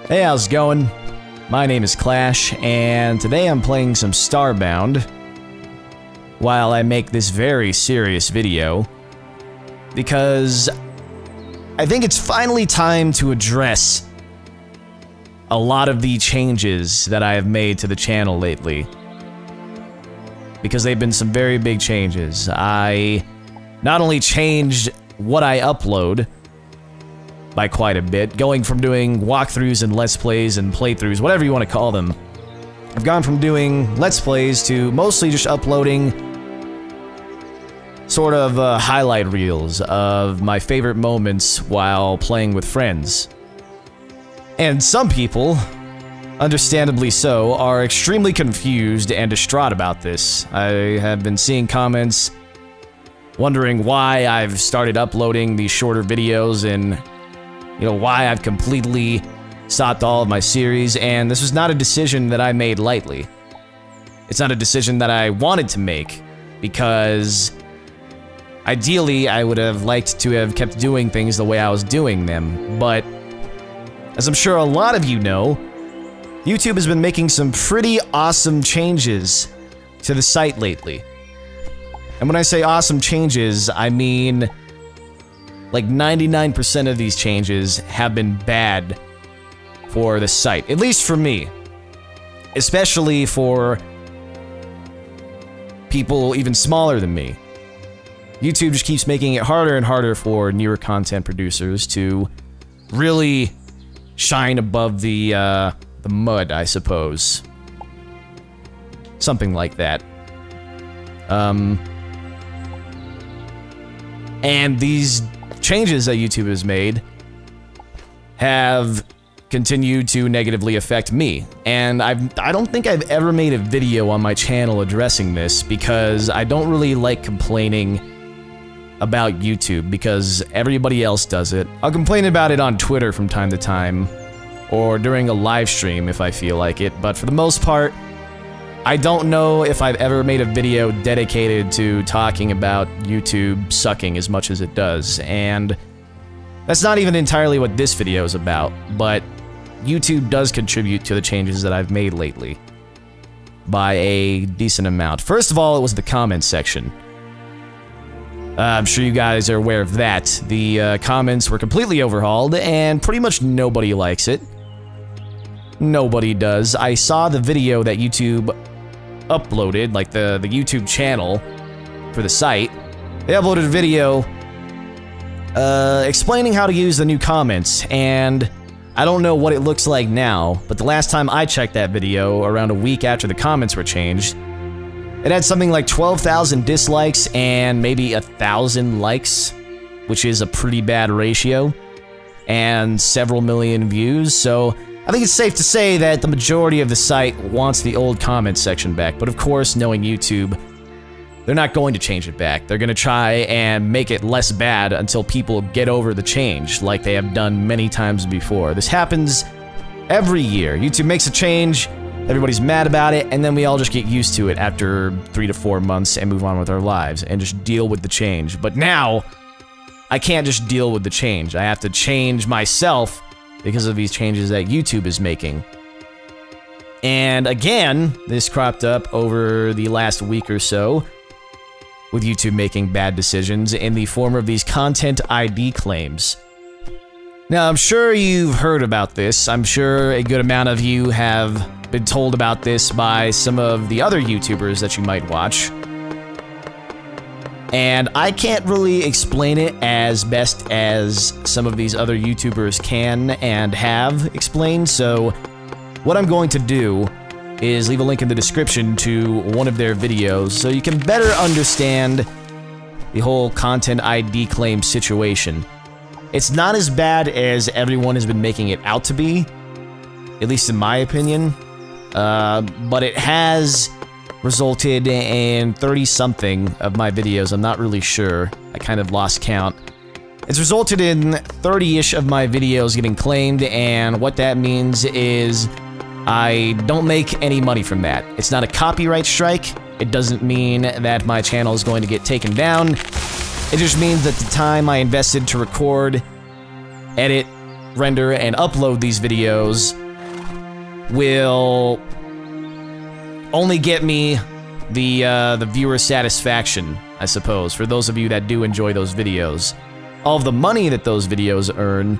Hey, how's it going? My name is Clash, and today I'm playing some Starbound while I make this very serious video, because I think it's finally time to address a lot of the changes that I have made to the channel lately. Because they've been some very big changes. I not only changed what I upload by quite a bit, going from doing walkthroughs and let's plays and playthroughs, whatever you want to call them. I've gone from doing let's plays to mostly just uploading sort of highlight reels of my favorite moments while playing with friends. And some people, understandably so, are extremely confused and distraught about this. I have been seeing comments wondering why I've started uploading these shorter videos and, you know, why I've completely stopped all of my series, and this was not a decision that I made lightly. It's not a decision that I wanted to make, because ideally I would have liked to have kept doing things the way I was doing them, but as I'm sure a lot of you know, YouTube has been making some pretty awesome changes to the site lately. And when I say awesome changes, I mean like 99% of these changes have been bad for the site, at least for me. Especially for people even smaller than me. YouTube just keeps making it harder and harder for newer content producers to really shine above the mud, I suppose. Something like that. And these changes that YouTube has made have continued to negatively affect me. And I don't think I've ever made a video on my channel addressing this, because I don't really like complaining about YouTube, because everybody else does it. I'll complain about it on Twitter from time to time, or during a live stream if I feel like it, but for the most part, I don't know if I've ever made a video dedicated to talking about YouTube sucking as much as it does, and that's not even entirely what this video is about, but YouTube does contribute to the changes that I've made lately by a decent amount. First of all, it was the comments section. I'm sure you guys are aware of that. The comments were completely overhauled, and pretty much nobody likes it. Nobody does. I saw the video that YouTube uploaded, like the YouTube channel for the site. They uploaded a video explaining how to use the new comments, and I don't know what it looks like now, but the last time I checked that video, around a week after the comments were changed, it had something like 12,000 dislikes and maybe 1,000 likes, which is a pretty bad ratio, and several million views, so I think it's safe to say that the majority of the site wants the old comment section back, but of course, knowing YouTube, they're not going to change it back. They're going to try and make it less bad until people get over the change, like they have done many times before. This happens every year. YouTube makes a change, everybody's mad about it, and then we all just get used to it after 3 to 4 months and move on with our lives and just deal with the change. But now, I can't just deal with the change. I have to change myself because of these changes that YouTube is making. And again, this cropped up over the last week or so, with YouTube making bad decisions in the form of these content ID claims. Now, I'm sure you've heard about this. I'm sure a good amount of you have been told about this by some of the other YouTubers that you might watch. And I can't really explain it as best as some of these other YouTubers can and have explained, so what I'm going to do is leave a link in the description to one of their videos so you can better understand the whole content ID claim situation. It's not as bad as everyone has been making it out to be, at least in my opinion, but it has resulted in 30-something of my videos. I'm not really sure. I kind of lost count. It's resulted in 30-ish of my videos getting claimed, and what that means is I don't make any money from that. It's not a copyright strike. It doesn't mean that my channel is going to get taken down. It just means that the time I invested to record, edit, render, and upload these videos will only get me the viewer satisfaction, I suppose, for those of you that do enjoy those videos. All of the money that those videos earn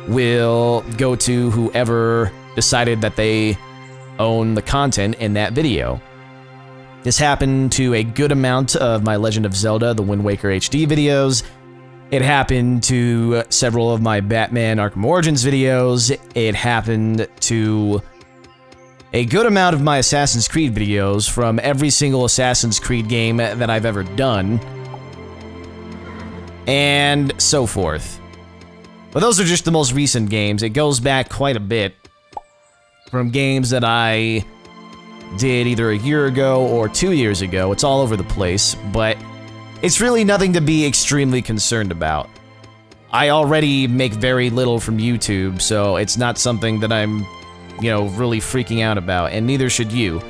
will go to whoever decided that they own the content in that video. This happened to a good amount of my Legend of Zelda: The Wind Waker HD videos. It happened to several of my Batman Arkham Origins videos. It happened to a good amount of my Assassin's Creed videos from every single Assassin's Creed game that I've ever done, and so forth. But those are just the most recent games. It goes back quite a bit from games that I did either a year ago or 2 years ago. It's all over the place, but it's really nothing to be extremely concerned about. I already make very little from YouTube, so it's not something that I'm, you know, really freaking out about, and neither should you.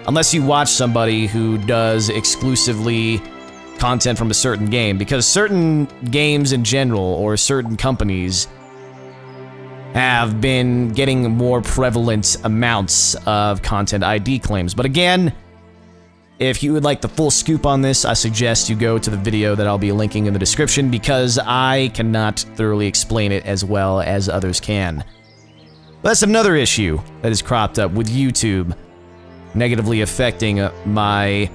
Unless you watch somebody who does exclusively content from a certain game, because certain games in general, or certain companies, have been getting more prevalent amounts of content ID claims. But again, if you would like the full scoop on this, I suggest you go to the video that I'll be linking in the description, because I cannot thoroughly explain it as well as others can. That's another issue that has cropped up with YouTube, negatively affecting my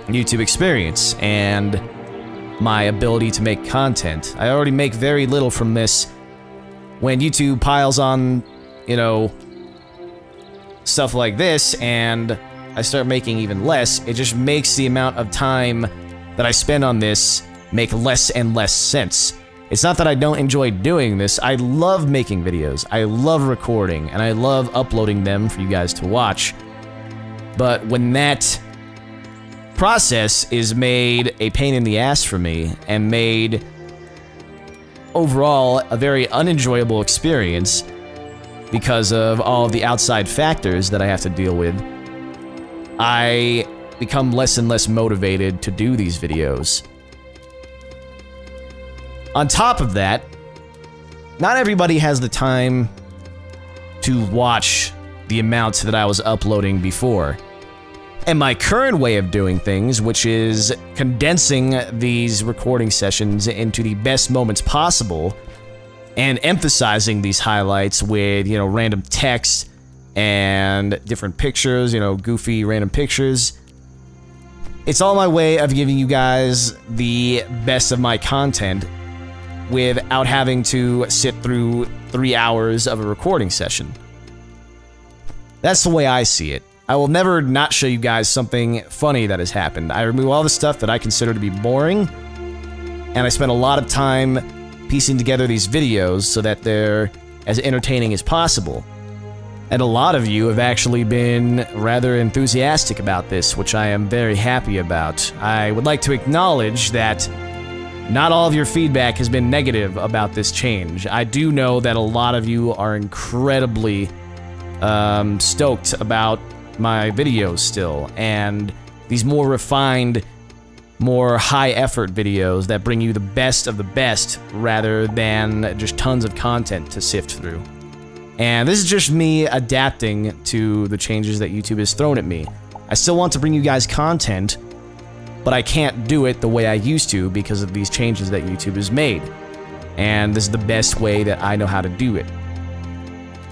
YouTube experience and my ability to make content. I already make very little from this. When YouTube piles on, you know, stuff like this, and I start making even less, it just makes the amount of time that I spend on this make less and less sense. It's not that I don't enjoy doing this. I love making videos, I love recording, and I love uploading them for you guys to watch. But when that process is made a pain in the ass for me, and made overall a very unenjoyable experience because of all of the outside factors that I have to deal with, I become less and less motivated to do these videos. On top of that, not everybody has the time to watch the amounts that I was uploading before. And my current way of doing things, which is condensing these recording sessions into the best moments possible, and emphasizing these highlights with, you know, random text and different pictures, you know, goofy random pictures. It's all my way of giving you guys the best of my content without having to sit through 3 hours of a recording session. That's the way I see it. I will never not show you guys something funny that has happened. I remove all the stuff that I consider to be boring, and I spend a lot of time piecing together these videos so that they're as entertaining as possible. And a lot of you have actually been rather enthusiastic about this, which I am very happy about. I would like to acknowledge that not all of your feedback has been negative about this change. I do know that a lot of you are incredibly stoked about my videos still, and these more refined, more high-effort videos that bring you the best of the best rather than just tons of content to sift through. And this is just me adapting to the changes that YouTube has thrown at me. I still want to bring you guys content, but I can't do it the way I used to because of these changes that YouTube has made. And this is the best way that I know how to do it.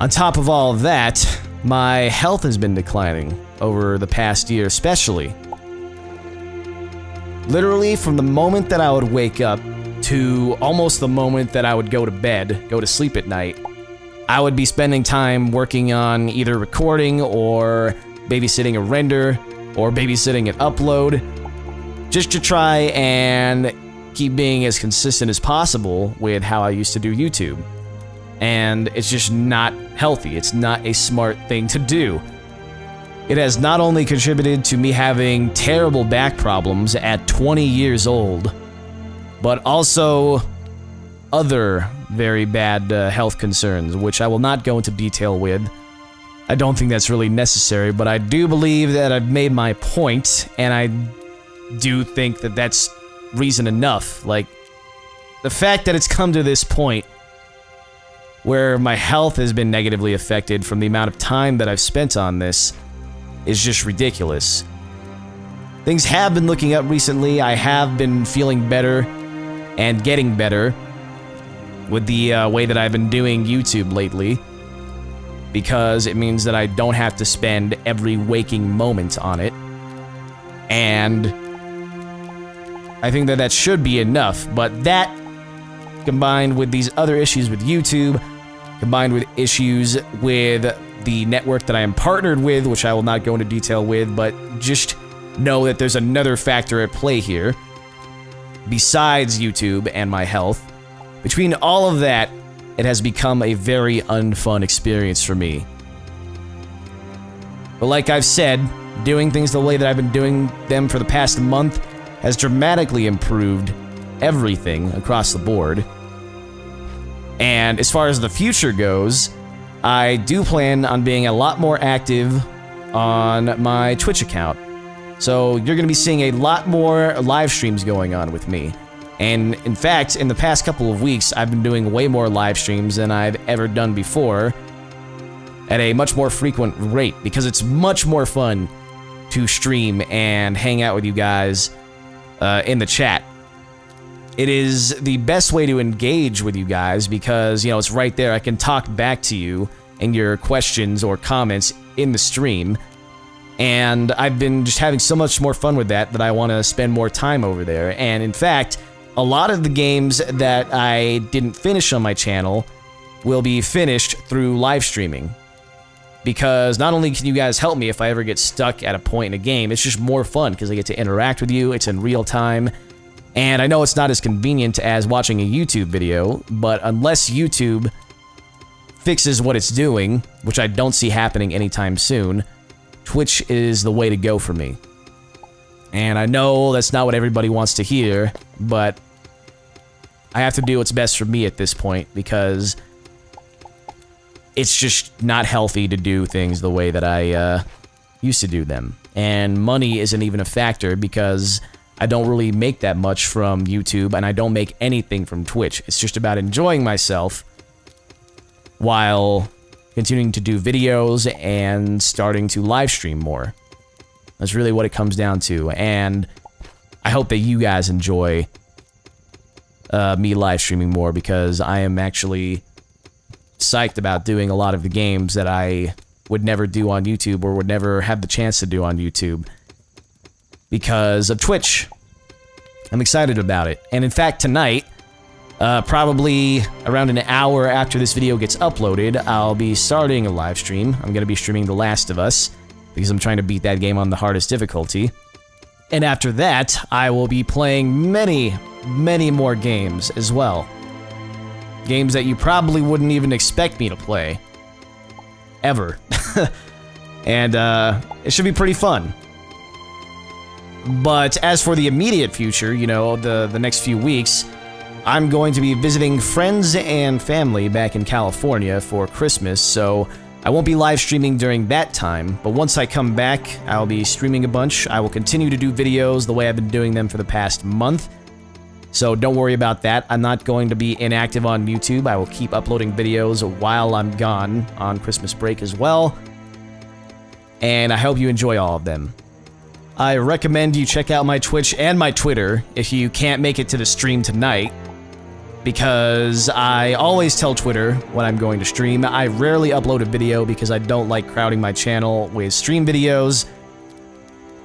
On top of all of that, my health has been declining over the past year especially. Literally from the moment that I would wake up to almost the moment that I would go to bed, go to sleep at night, I would be spending time working on either recording or babysitting a render or babysitting an upload, just to try and keep being as consistent as possible with how I used to do YouTube. And it's just not healthy. It's not a smart thing to do. It has not only contributed to me having terrible back problems at 20 years old, but also other very bad health concerns, which I will not go into detail with. I don't think that's really necessary, but I do believe that I've made my point, and I do think that that's reason enough. Like, the fact that it's come to this point where my health has been negatively affected from the amount of time that I've spent on this is just ridiculous. Things have been looking up recently. I have been feeling better and getting better with the way that I've been doing YouTube lately, because it means that I don't have to spend every waking moment on it. And I think that that should be enough, but that, combined with these other issues with YouTube, combined with issues with the network that I am partnered with, which I will not go into detail with, but just know that there's another factor at play here, besides YouTube and my health. Between all of that, it has become a very unfun experience for me. But like I've said, doing things the way that I've been doing them for the past month has dramatically improved everything across the board. And as far as the future goes, I do plan on being a lot more active on my Twitch account. So you're going to be seeing a lot more live streams going on with me. And in fact, in the past couple of weeks, I've been doing way more live streams than I've ever done before, at a much more frequent rate, because it's much more fun to stream and hang out with you guys in the chat. It is the best way to engage with you guys because, you know, it's right there. I can talk back to you and your questions or comments in the stream. And I've been just having so much more fun with that I want to spend more time over there. And in fact, a lot of the games that I didn't finish on my channel will be finished through live streaming. Because not only can you guys help me if I ever get stuck at a point in a game, it's just more fun because I get to interact with you, it's in real time. And I know it's not as convenient as watching a YouTube video, but unless YouTube fixes what it's doing, which I don't see happening anytime soon, Twitch is the way to go for me. And I know that's not what everybody wants to hear, but I have to do what's best for me at this point because it's just not healthy to do things the way that I used to do them. And money isn't even a factor because I don't really make that much from YouTube and I don't make anything from Twitch. It's just about enjoying myself while continuing to do videos and starting to live stream more. That's really what it comes down to, and I hope that you guys enjoy me live streaming more because I am actually psyched about doing a lot of the games that I would never do on YouTube or would never have the chance to do on YouTube because of Twitch. I'm excited about it, and in fact tonight, probably around an hour after this video gets uploaded, I'll be starting a live stream. I'm going to be streaming The Last of Us, because I'm trying to beat that game on the hardest difficulty. And after that, I will be playing many, many more games as well. Games that you probably wouldn't even expect me to play. Ever. And, it should be pretty fun. But as for the immediate future, you know, the next few weeks, I'm going to be visiting friends and family back in California for Christmas, so I won't be live streaming during that time, but once I come back, I'll be streaming a bunch. I will continue to do videos the way I've been doing them for the past month, so don't worry about that. I'm not going to be inactive on YouTube. I will keep uploading videos while I'm gone on Christmas break as well, and I hope you enjoy all of them. I recommend you check out my Twitch and my Twitter if you can't make it to the stream tonight, because I always tell Twitter when I'm going to stream. I rarely upload a video because I don't like crowding my channel with stream videos.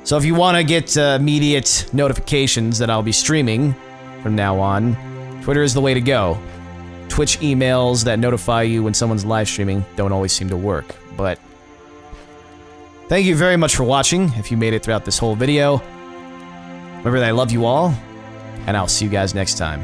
So if you want to get immediate notifications that I'll be streaming from now on, Twitter is the way to go. Twitch emails that notify you when someone's live streaming don't always seem to work, but thank you very much for watching if you made it throughout this whole video. Remember that I love you all, and I'll see you guys next time.